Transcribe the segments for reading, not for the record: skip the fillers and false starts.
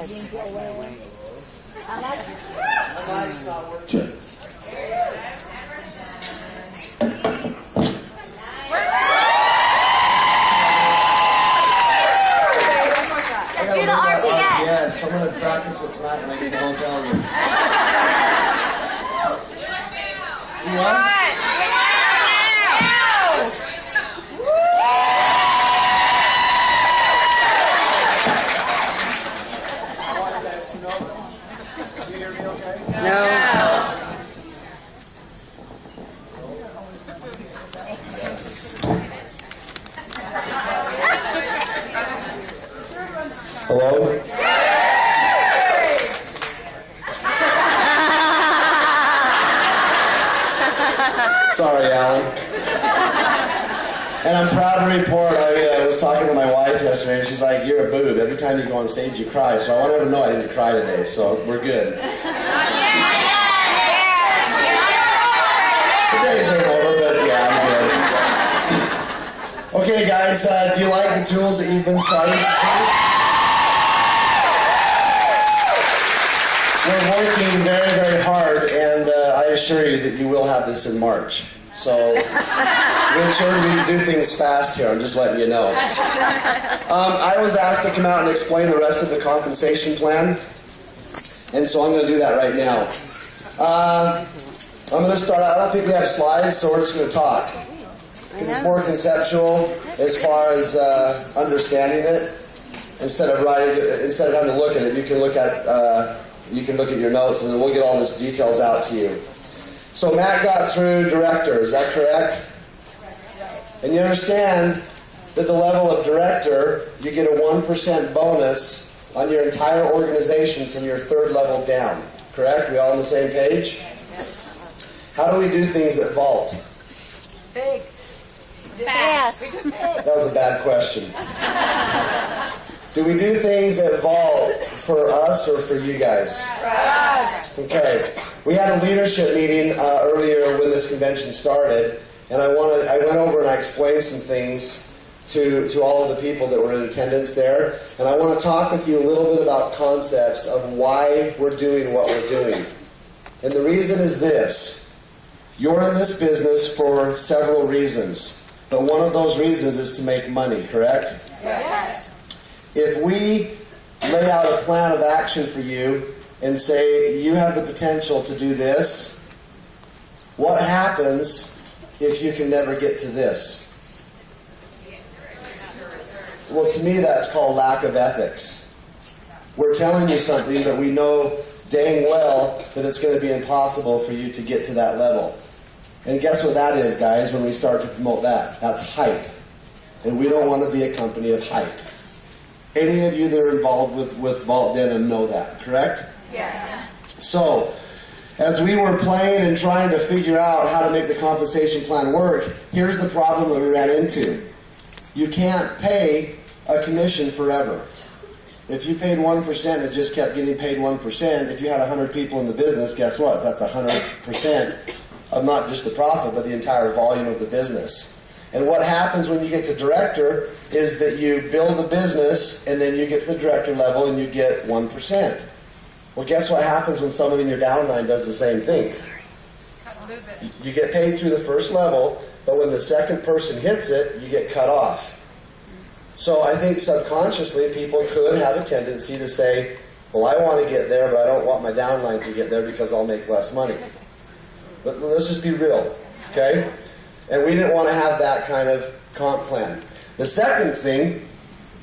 jeans go away. I like it. Check. Do the RPS. Yes, I'm going to practice it tonight when I get to the hotel room. You want? Hello? Sorry, Alan. And I'm proud to report, I was talking to my wife yesterday, and she's like, "You're a boob. Every time you go on stage, you cry." So I want her to know I didn't cry today, so we're good. The days ain't over, but yeah, I'm good. Okay, guys, do you like the tools that you've been starting to see? We're working very, very hard, and I assure you that you will have this in March. So, Richard, we do things fast here, I'm just letting you know. I was asked to come out and explain the rest of the compensation plan, and so I'm going to do that right now. I'm going to start out, I don't think we have slides, so we're just going to talk. It's more conceptual as far as understanding it. Instead of having to look at it, you can look at your notes, and then we'll get all these details out to you. So Matt got through director, is that correct? And you understand that the level of director, you get a 1% bonus on your entire organization from your third level down. Correct? We all on the same page? How do we do things at Vault? Big. Fast. That was a bad question. Do we do things at Vault for us or for you guys? For us. Okay. We had a leadership meeting earlier when this convention started, and I went over and I explained some things to all of the people that were in attendance there, and I want to talk with you a little bit about concepts of why we're doing what we're doing. And the reason is this: you're in this business for several reasons, but one of those reasons is to make money, correct? Yes. If we lay out a plan of action for you and say, you have the potential to do this, what happens if you can never get to this? Well, to me, that's called lack of ethics. We're telling you something, but we know dang well that it's going to be impossible for you to get to that level. And guess what that is, guys, when we start to promote that? That's hype. And we don't want to be a company of hype. Any of you that are involved with Vault Denim know that, correct? Yes. So, as we were playing and trying to figure out how to make the compensation plan work, here's the problem that we ran into. You can't pay a commission forever. If you paid 1%, it just kept getting paid 1%. If you had 100 people in the business, guess what? That's 100% of not just the profit, but the entire volume of the business. And what happens when you get to director is that you build a business, and then you get to the director level and you get 1%. Well, guess what happens when someone in your downline does the same thing? You get paid through the first level, but when the second person hits it, you get cut off. So I think subconsciously people could have a tendency to say, well, I want to get there, but I don't want my downline to get there because I'll make less money. But let's just be real, okay? And we didn't want to have that kind of comp plan. The second thing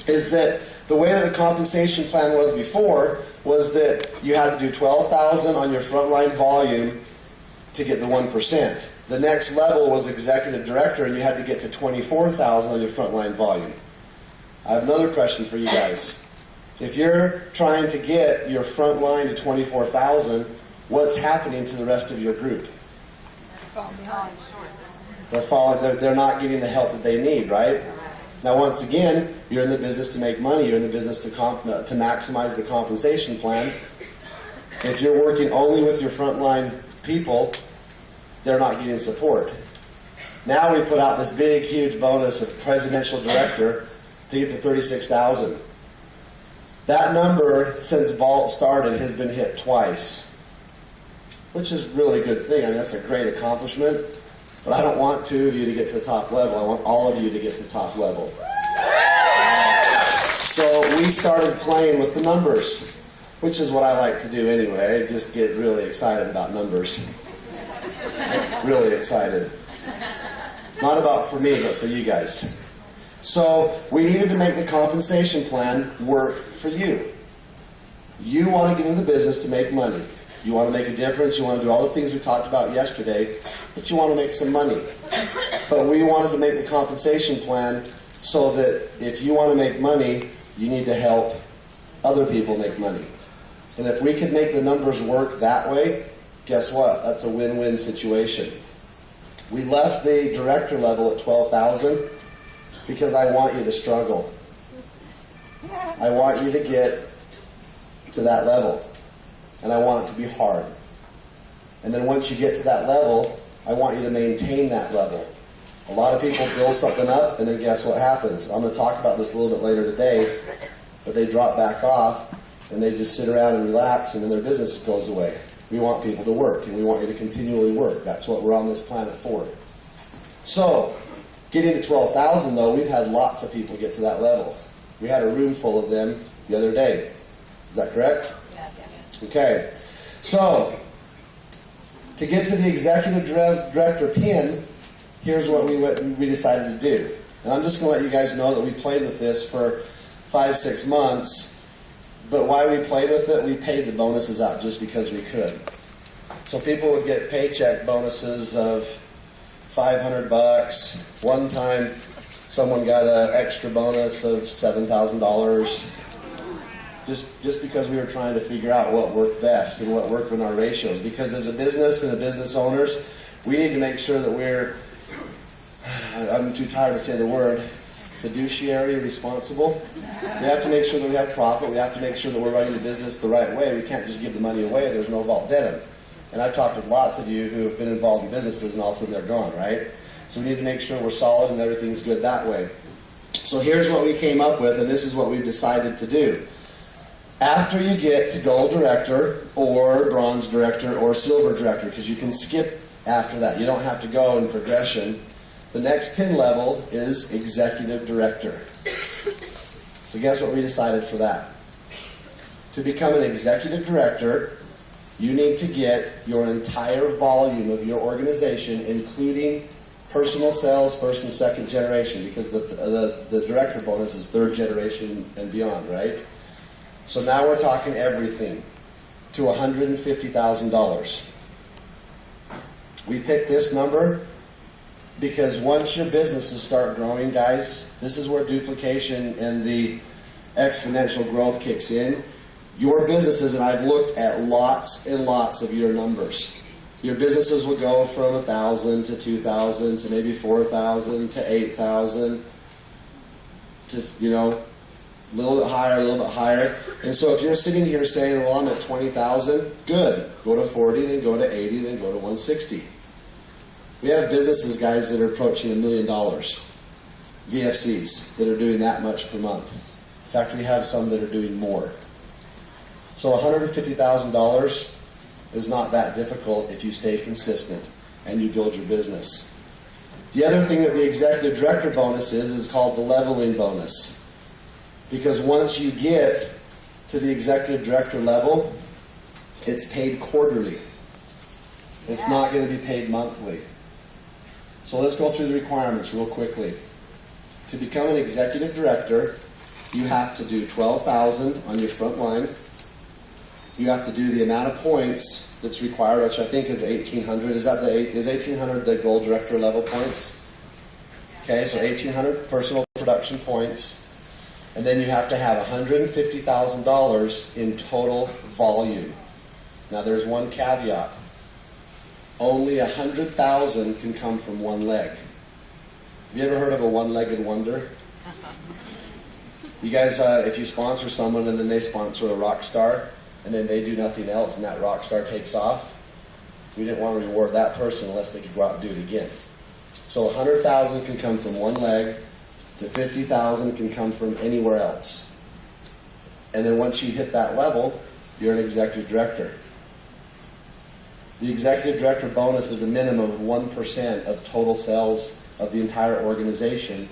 is that the way that the compensation plan was before was that you had to do $12,000 on your frontline volume to get the 1%. The next level was executive director, and you had to get to $24,000 on your frontline volume. I have another question for you guys. If you're trying to get your frontline to $24,000, what's happening to the rest of your group? They're not getting the help that they need, right? Now, once again, you're in the business to make money. You're in the business to maximize the compensation plan. If you're working only with your frontline people, they're not getting support. Now we put out this big, huge bonus of presidential director to get to $36,000. That number, since Vault started, has been hit twice, which is really a good thing. I mean, that's a great accomplishment, but I don't want two of you to get to the top level. I want all of you to get to the top level. So we started playing with the numbers, which is what I like to do anyway. I just get really excited about numbers. Really excited. Not about for me, but for you guys. So we needed to make the compensation plan work for you. You want to get into the business to make money. You want to make a difference. You want to do all the things we talked about yesterday, but you want to make some money. But we wanted to make the compensation plan so that if you want to make money, you need to help other people make money. And if we could make the numbers work that way, guess what? That's a win-win situation. We left the director level at $12,000 because I want you to struggle. I want you to get to that level. And I want it to be hard. And then once you get to that level, I want you to maintain that level. A lot of people build something up, and then guess what happens? I'm going to talk about this a little bit later today, but they drop back off, and they just sit around and relax, and then their business goes away. We want people to work, and we want you to continually work. That's what we're on this planet for. So, getting to 12,000, though, we've had lots of people get to that level. We had a room full of them the other day. Is that correct? Yes. Okay. So, to get to the executive director pin, here's what we decided to do. And I'm just going to let you guys know that we played with this for 5-6 months. But why we played with it, we paid the bonuses out just because we could. So people would get paycheck bonuses of $500. One time, someone got an extra bonus of $7,000. Just because we were trying to figure out what worked best and what worked in our ratios. Because as a business and the business owners, we need to make sure that we're, I'm too tired to say the word, fiduciary responsible. We have to make sure that we have profit. We have to make sure that we're running the business the right way. We can't just give the money away. There's no Vault Denim. And I've talked with lots of you who have been involved in businesses and all of a sudden they're gone, right? So we need to make sure we're solid and everything's good that way. So here's what we came up with, and this is what we've decided to do. After you get to gold director or bronze director or silver director, because you can skip after that. You don't have to go in progression. The next pin level is executive director. So guess what we decided for that? To become an executive director, you need to get your entire volume of your organization, including personal sales, first and second generation, because the director bonus is third generation and beyond, right? So now we're talking everything to $150,000. We picked this number because once your businesses start growing, guys, this is where duplication and the exponential growth kicks in. Your businesses, and I've looked at lots and lots of your numbers. Your businesses will go from 1,000 to 2,000 to maybe 4,000 to 8,000 to, a little bit higher, a little bit higher. And so if you're sitting here saying, well, I'm at 20,000, good. Go to 40, then go to 80, then go to 160. We have businesses, guys, that are approaching $1 million. VFCs that are doing that much per month. In fact, we have some that are doing more. So $150,000 is not that difficult if you stay consistent and you build your business. The other thing that the executive director bonus is called the leveling bonus. Because once you get to the executive director level, it's paid quarterly. It's not going to be paid monthly. So let's go through the requirements real quickly. To become an executive director, you have to do 12,000 on your front line. You have to do the amount of points that's required, which I think is 1,800. Is 1,800 the gold director level points? Okay, so 1,800 personal production points. And then you have to have $150,000 in total volume. Now there's one caveat. Only 100,000 can come from one leg. Have you ever heard of a one-legged wonder? You guys, if you sponsor someone and then they sponsor a rock star, and then they do nothing else and that rock star takes off, we didn't want to reward that person unless they could go out and do it again. So 100,000 can come from one leg. The 50,000 can come from anywhere else. And then once you hit that level, you're an executive director. The executive director bonus is a minimum of 1% of total sales of the entire organization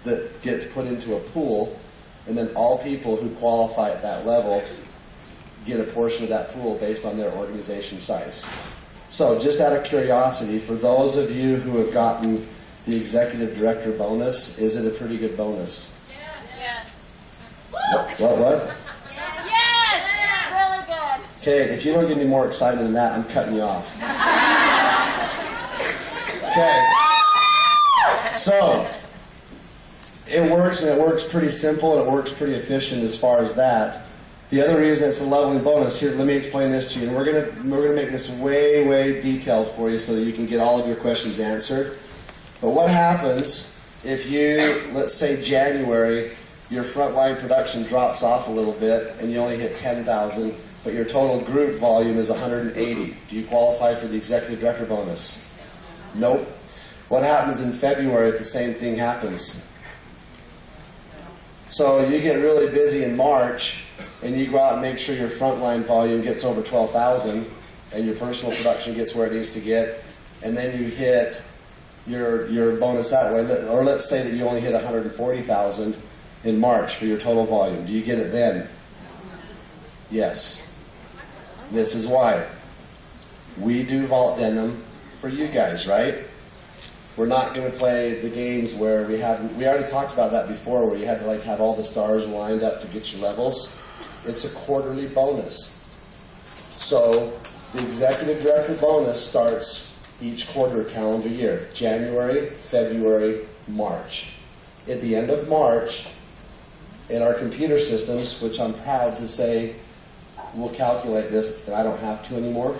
that gets put into a pool, and then all people who qualify at that level get a portion of that pool based on their organization size. So just out of curiosity, for those of you who have gotten the executive director bonus, is it a pretty good bonus? Yes. What? Yes. Really good. Okay, if you don't get any more excited than that, I'm cutting you off. Okay. So, it works, and it works pretty simple, and it works pretty efficient as far as that. The other reason it's a leveling bonus, here, let me explain this to you, and we're gonna make this way detailed for you so that you can get all of your questions answered. But what happens if you, let's say January, your frontline production drops off a little bit and you only hit 10,000, but your total group volume is 180? Do you qualify for the executive director bonus? Nope. What happens in February if the same thing happens? So you get really busy in March and you go out and make sure your frontline volume gets over 12,000 and your personal production gets where it needs to get, and then you hit your bonus that way. Or let's say that you only hit 140,000 in March for your total volume. Do you get it then? Yes. This is why. We do vault denim for you guys, right? We're not going to play the games where we already talked about that before, where you had to have all the stars lined up to get your levels. It's a quarterly bonus. So the executive director bonus starts each quarter calendar year: January, February, March. At the end of March, in our computer systems, which I'm proud to say we'll calculate this, and I don't have to anymore,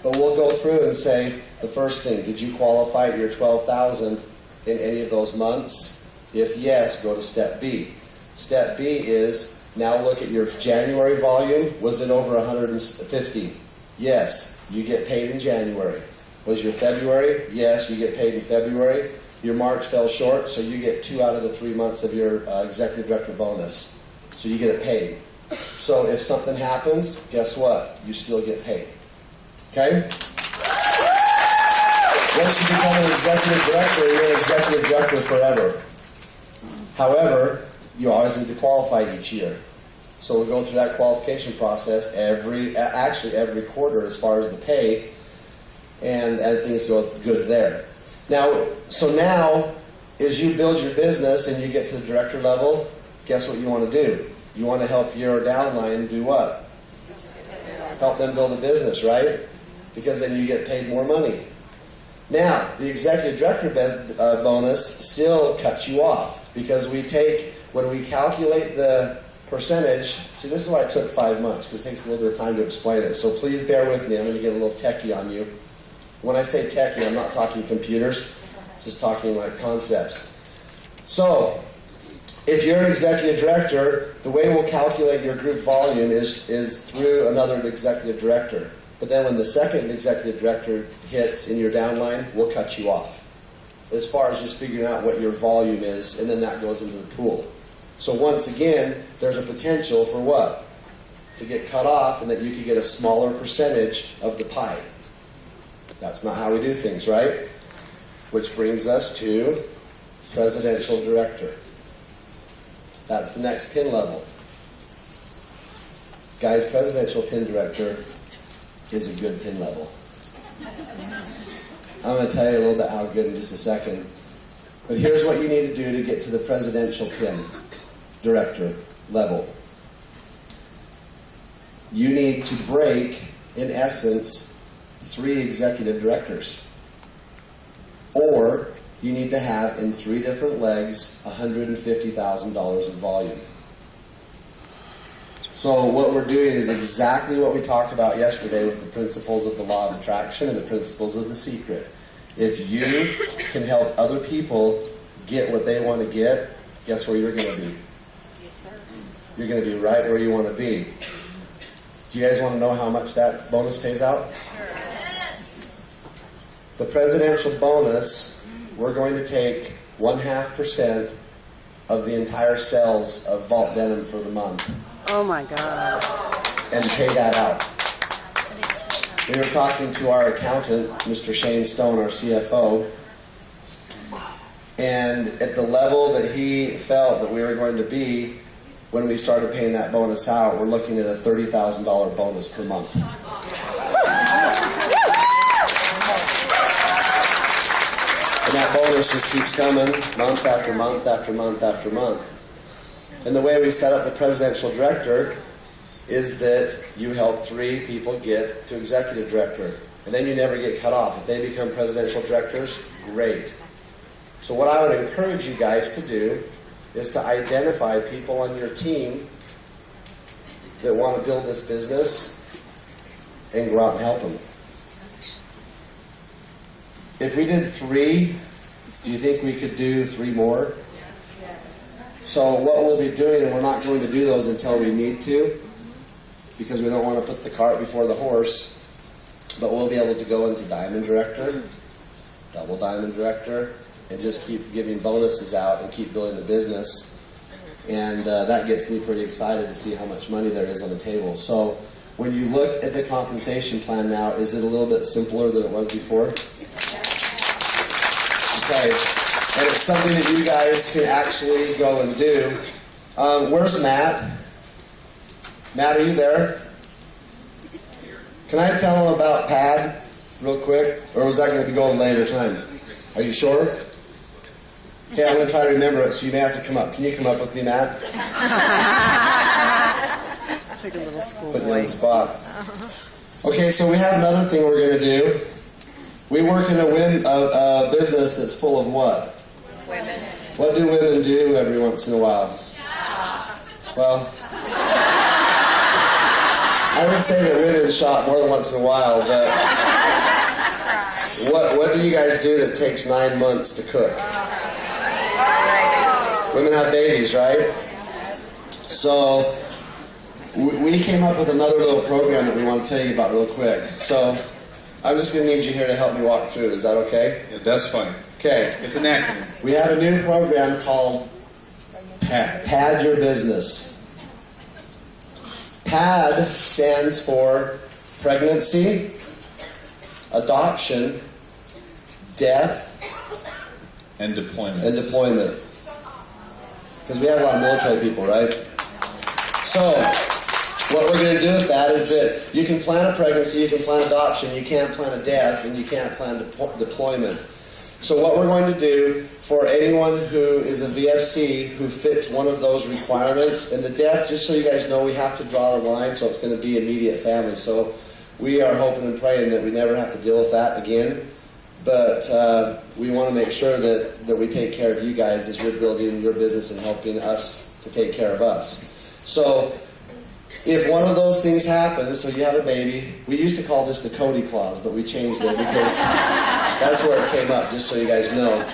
but we'll go through and say, the first thing, did you qualify at your 12,000 in any of those months? If yes, go to step B. Step B is, now look at your January volume. Was it over 150? Yes, you get paid in January. Was your February? Yes, you get paid in February. Your March fell short, so you get 2 out of the 3 months of your executive director bonus. So you get it paid. So if something happens, guess what? You still get paid. Okay? Once you become an executive director, you're an executive director forever. However, you always need to qualify each year. So we'll go through that qualification process every quarter as far as the pay, and things go good there. Now, as you build your business and you get to the director level, guess what you want to do? You want to help your downline do what? Help them build a business, right? Because then you get paid more money. Now, the executive director bonus still cuts you off, because when we calculate the percentage, see, this is why it took 5 months, because it takes a little bit of time to explain it. So please bear with me. I'm going to get a little techie on you. When I say techie, I'm not talking computers, just talking like concepts. So, if you're an executive director, the way we'll calculate your group volume is through another executive director. But then when the second executive director hits in your downline, we'll cut you off, as far as just figuring out what your volume is, and then that goes into the pool. So once again, there's a potential for what? To get cut off, and that you could get a smaller percentage of the pie. That's not how we do things, right? Which brings us to presidential director. That's the next pin level. Guys, presidential pin director is a good pin level. I'm going to tell you a little bit how good in just a second. But here's what you need to do to get to the presidential pin director level. You need to break, in essence, 3 executive directors. Or you need to have, in 3 different legs, $150,000 of volume. So what we're doing is exactly what we talked about yesterday with the principles of the law of attraction and the principles of the secret. If you can help other people get what they want to get, guess where you're going to be? Yes, sir. You're going to be right where you want to be. Do you guys want to know how much that bonus pays out? Yes. The presidential bonus, we're going to take 0.5% of the entire sales of Vault Denim for the month. Oh my God. And pay that out. We were talking to our accountant, Mr. Shane Stone, our CFO, and at the level that he felt that we were going to be when we started paying that bonus out, we're looking at a $30,000 bonus per month. And that bonus just keeps coming month after month after month after month. And the way we set up the presidential director is that you help 3 people get to executive director. And then you never get cut off. If they become presidential directors, great. So what I would encourage you guys to do is to identify people on your team that want to build this business and go out and help them. If we did 3, do you think we could do 3 more? Yes. So what we'll be doing, and we're not going to do those until we need to, because we don't want to put the cart before the horse, but we'll be able to go into Diamond Director, Double Diamond Director, and just keep giving bonuses out and keep building the business. And that gets me pretty excited to see how much money there is on the table. So when you look at the compensation plan now, is it a little bit simpler than it was before? Okay. And it's something that you guys can actually go and do. Where's Matt? Matt, are you there? Can I tell him about PAD real quick? Or was that going to go at a later time? Are you sure? Okay, I'm going to try to remember it, so you may have to come up. Can you come up with me, Matt? Like a little school Put me on the spot. Okay, so we have another thing we're going to do. We work in a business that's full of what? Women. What do women do every once in a while? Well, I would say that women shop more than once in a while, but what do you guys do that takes 9 months to cook? Women have babies, right? So we came up with another little program that we want to tell you about real quick. So I'm just going to need you here to help me walk through it. Is that okay? Yeah, that's fine. Okay. It's an acronym. We have a new program called PAD. Pad Your Business. PAD stands for pregnancy, adoption, death, And deployment. and deployment. Because we have a lot of military people, right? So, what we're going to do with that is that you can plan a pregnancy, you can plan adoption, you can't plan a death, and you can't plan deployment. So what we're going to do for anyone who is a VFC who fits one of those requirements, and the death, just so you guys know, we have to draw the line, so it's going to be immediate family. So we are hoping and praying that we never have to deal with that again. But we want to make sure that we take care of you guys as you're building your business and helping us to take care of us. So if one of those things happens, so you have a baby, we used to call this the Cody clause, but we changed it because that's where it came up, just so you guys know.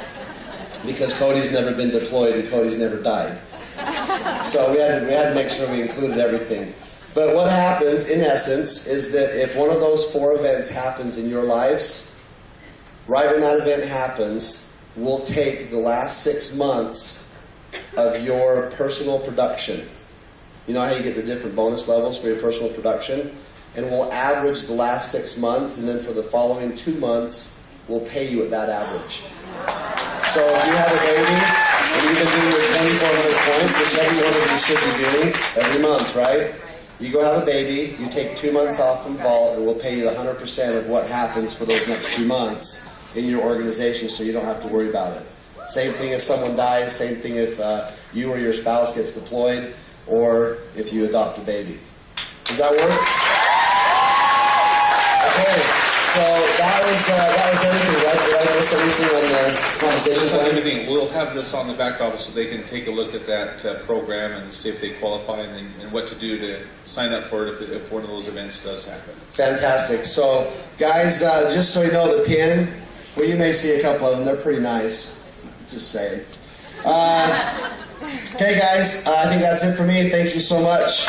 Because Cody's never been deployed and Cody's never died. So we had to make sure we included everything. But what happens, in essence, is that if one of those 4 events happens in your lives, right when that event happens, we'll take the last 6 months of your personal production. You know how you get the different bonus levels for your personal production? And we'll average the last 6 months, and then for the following 2 months, we'll pay you at that average. So if you have a baby, and you've been doing your 2,400 points, which every one of you should be doing every month, right? You go have a baby, you take 2 months off from Vault, and we'll pay you 100% of what happens for those next 2 months in your organization, so you don't have to worry about it. Same thing if someone dies, same thing if you or your spouse gets deployed, or if you adopt a baby. Does that work? Okay, so that was everything, right? Did I miss anything on the compensation Just plan? everything. We'll have this on the back office so they can take a look at that program and see if they qualify and what to do to sign up for it if one of those events does happen. Fantastic. So, guys, just so you know, the pin, well, you may see a couple of them. They're pretty nice. Just saying. Okay, guys, I think that's it for me. Thank you so much.